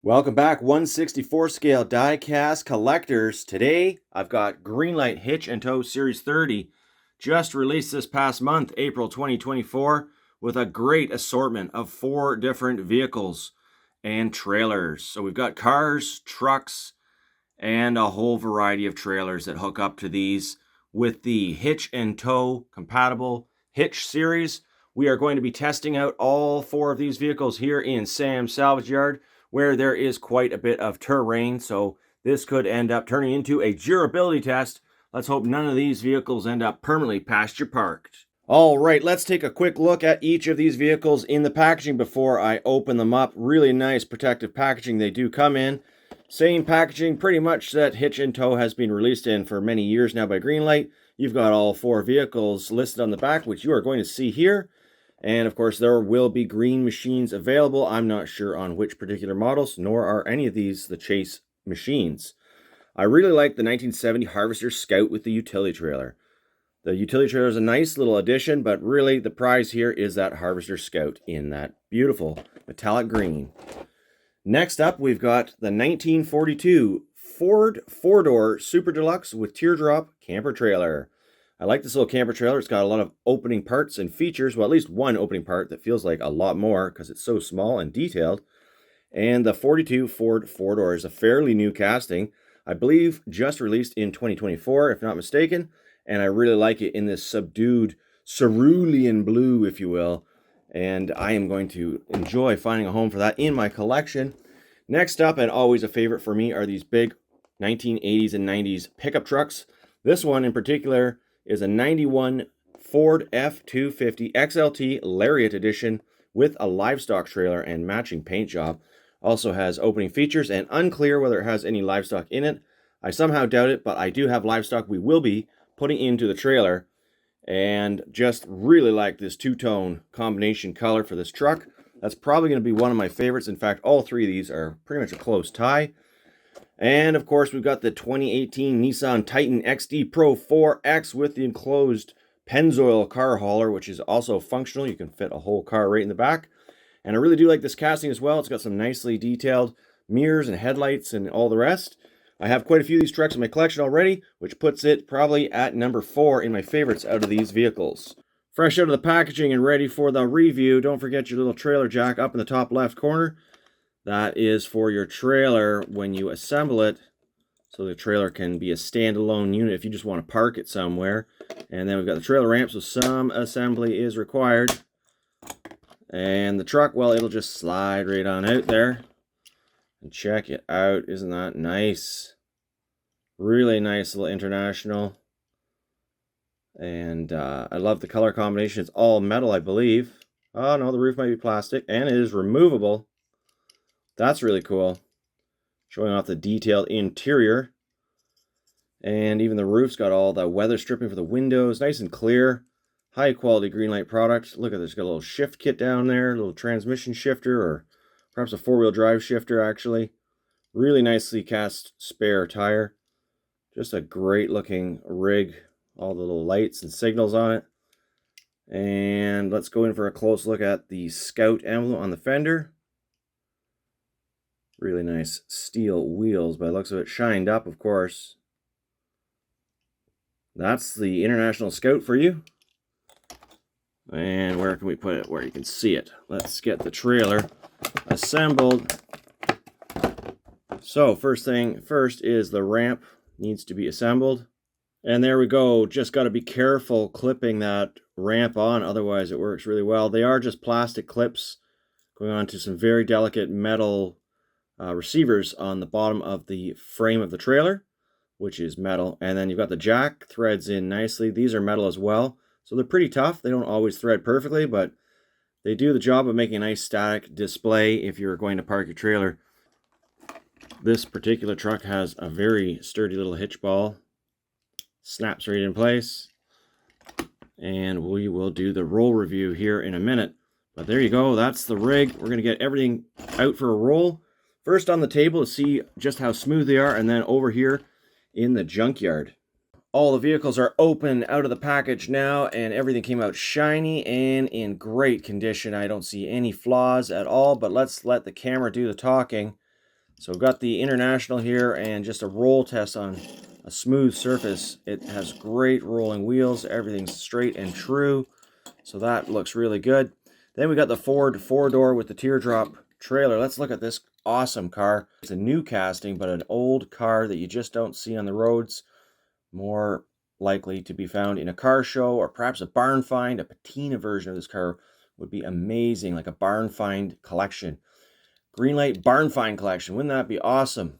Welcome back, 1/64 scale die-cast collectors. Today, I've got Greenlight Hitch and Tow Series 30, just released this past month, April 2024, with a great assortment of 4 different vehicles and trailers. So we've got cars, trucks, and a whole variety of trailers that hook up to these with the Hitch and Tow compatible Hitch series. We are going to be testing out all 4 of these vehicles here in Sam's Salvage Yard, where there is quite a bit of terrain, so this could end up turning into a durability test. Let's hope none of these vehicles end up permanently pasture parked. All right, let's take a quick look at each of these vehicles in the packaging before I open them up. Really nice protective packaging they do come in. Same packaging pretty much that Hitch and Tow has been released in for many years now by Greenlight. You've got all 4 vehicles listed on the back, which you are going to see here. And of course, there will be green machines available. I'm not sure on which particular models, nor are any of these the Chase machines. I really like the 1970 Harvester Scout with the utility trailer. The utility trailer is a nice little addition, but really the prize here is that Harvester Scout in that beautiful metallic green. Next up, we've got the 1942 Ford Fordor Super Deluxe with teardrop camper trailer. I like this little camper trailer. It's got a lot of opening parts and features. Well, at least one opening part that feels like a lot more because it's so small and detailed. And the 42 Ford Fordor is a fairly new casting. I believe just released in 2024, if not mistaken. And I really like it in this subdued cerulean blue, if you will. And I am going to enjoy finding a home for that in my collection. Next up, and always a favorite for me, are these big 1980s and 90s pickup trucks. This one in particular is a 91 Ford F-250 XLT Lariat edition with a livestock trailer and matching paint job. Also has opening features and unclear whether it has any livestock in it. I somehow doubt it, but I do have livestock we will be putting into the trailer. And just really like this two-tone combination color for this truck. That's probably going to be one of my favorites. In fact, all 3 of these are pretty much a close tie. And of course, we've got the 2018 Nissan Titan XD Pro 4X with the enclosed Pennzoil car hauler, which is also functional. You can fit a whole car right in the back. And I really do like this casting as well. It's got some nicely detailed mirrors and headlights and all the rest. I have quite a few of these trucks in my collection already, which puts it probably at number 4 in my favorites out of these vehicles. Fresh out of the packaging and ready for the review, don't forget your little trailer jack up in the top left corner. That is for your trailer when you assemble it, so the trailer can be a standalone unit if you just want to park it somewhere. And then we've got the trailer ramp, so some assembly is required. And the truck, well, it'll just slide right on out there. And check it out, isn't that nice? Really nice little International. And I love the color combination. It's all metal, I believe. Oh no, the roof might be plastic, and it is removable. That's really cool. Showing off the detailed interior. And even the roof's got all the weather stripping for the windows. Nice and clear. High quality Greenlight product. Look at this. Got a little shift kit down there. A little transmission shifter, or perhaps a 4-wheel drive shifter actually. Really nicely cast spare tire. Just a great looking rig. All the little lights and signals on it. And let's go in for a close look at the Scout emblem on the fender. Really nice steel wheels by the looks of it. Shined up, of course. That's the International Scout for you. And where can we put it where you can see it? Let's get the trailer assembled. So first thing first is the ramp needs to be assembled. And there we go. Just got to be careful clipping that ramp on, otherwise it works really well. They are just plastic clips going on to some very delicate metal receivers on the bottom of the frame of the trailer, which is metal. And then you've got the jack threads in nicely. These are metal as well, so they're pretty tough. They don't always thread perfectly, but they do the job of making a nice static display if you're going to park your trailer. This particular truck has a very sturdy little hitch ball. Snaps right in place. And we will do the roll review here in a minute. But there you go. That's the rig. We're going to get everything out for a roll. First on the table to see just how smooth they are, and then over here in the junkyard. All the vehicles are open out of the package now, and everything came out shiny and in great condition. I don't see any flaws at all, but let's let the camera do the talking. So we've got the International here and just a roll test on a smooth surface. It has great rolling wheels. Everything's straight and true. So that looks really good. Then we got the Ford 4-door with the teardrop trailer. Let's look at this awesome car. It's a new casting, but an old car that you just don't see on the roads. More likely to be found in a car show or perhaps a barn find. A patina version of this car would be amazing, like a barn find collection. Greenlight barn find collection. Wouldn't that be awesome?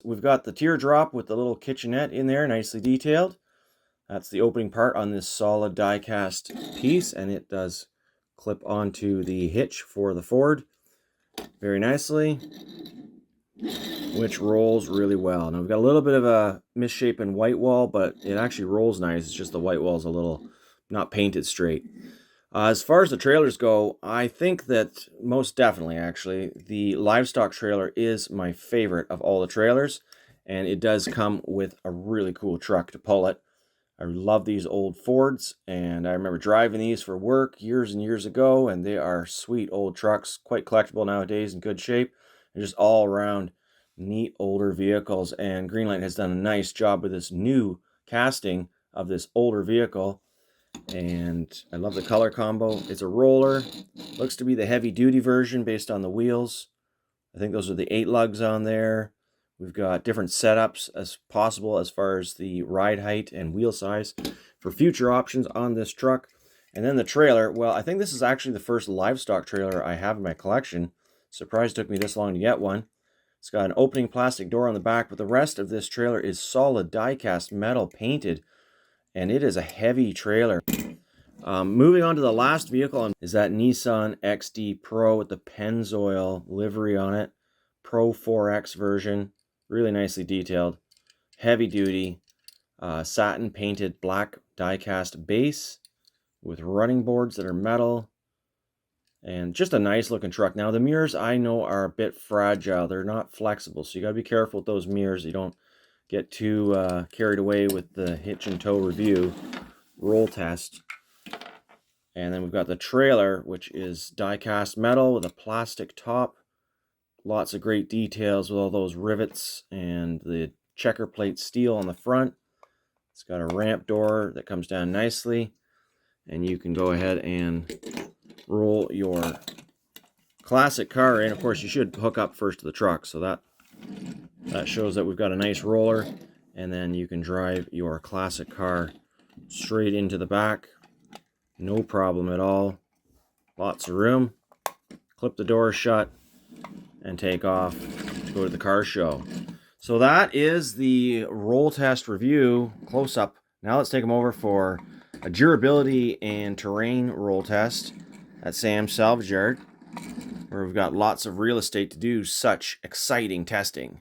We've got the teardrop with the little kitchenette in there, nicely detailed. That's the opening part on this solid die-cast piece, and it does clip onto the hitch for the Ford very nicely, which rolls really well. Now we've got a little bit of a misshapen white wall, but it actually rolls nice. It's just the white wall's a little not painted straight. As far as the trailers go, I think that most definitely, actually, the Livestock trailer is my favorite of all the trailers, and it does come with a really cool truck to pull it. I love these old Fords, and I remember driving these for work years and years ago, and they are sweet old trucks, quite collectible nowadays, in good shape. They're just all around neat older vehicles, and Greenlight has done a nice job with this new casting of this older vehicle, and I love the color combo. It's a roller, looks to be the heavy duty version based on the wheels. I think those are the 8 lugs on there. We've got different setups as possible as far as the ride height and wheel size for future options on this truck. And then the trailer, well, I think this is actually the first Livestock trailer I have in my collection. Surprised it took me this long to get one. It's got an opening plastic door on the back, but the rest of this trailer is solid die-cast metal painted, and it is a heavy trailer. Moving on to the last vehicle is that Nissan XD Pro with the Pennzoil livery on it. Pro 4X version. Really nicely detailed, heavy duty, satin painted black die-cast base with running boards that are metal, and just a nice looking truck. Now the mirrors I know are a bit fragile, they're not flexible, so you got to be careful with those mirrors. You don't get too carried away with the hitch and tow review roll test. And then we've got the trailer, which is die-cast metal with a plastic top. Lots of great details with all those rivets and the checker plate steel on the front. It's got a ramp door that comes down nicely, and you can go ahead and roll your classic car in. Of course, you should hook up first to the truck, so that shows that we've got a nice roller, and then you can drive your classic car straight into the back. No problem at all. Lots of room. Clip the door shut and take off to go to the car show. So that is the roll test review close-up. Now let's take them over for a durability and terrain roll test at Sam's Salvage Yard, where we've got lots of real estate to do such exciting testing.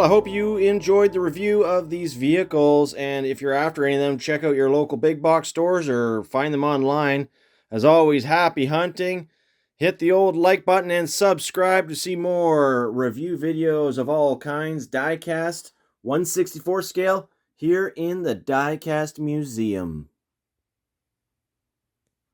hope you enjoyed the review of these vehicles, and if you're after any of them, check out your local big box stores or find them online. As always, happy hunting. Hit the old like button and subscribe to see more review videos of all kinds. Diecast 1/64 scale here in the Diecast Museum.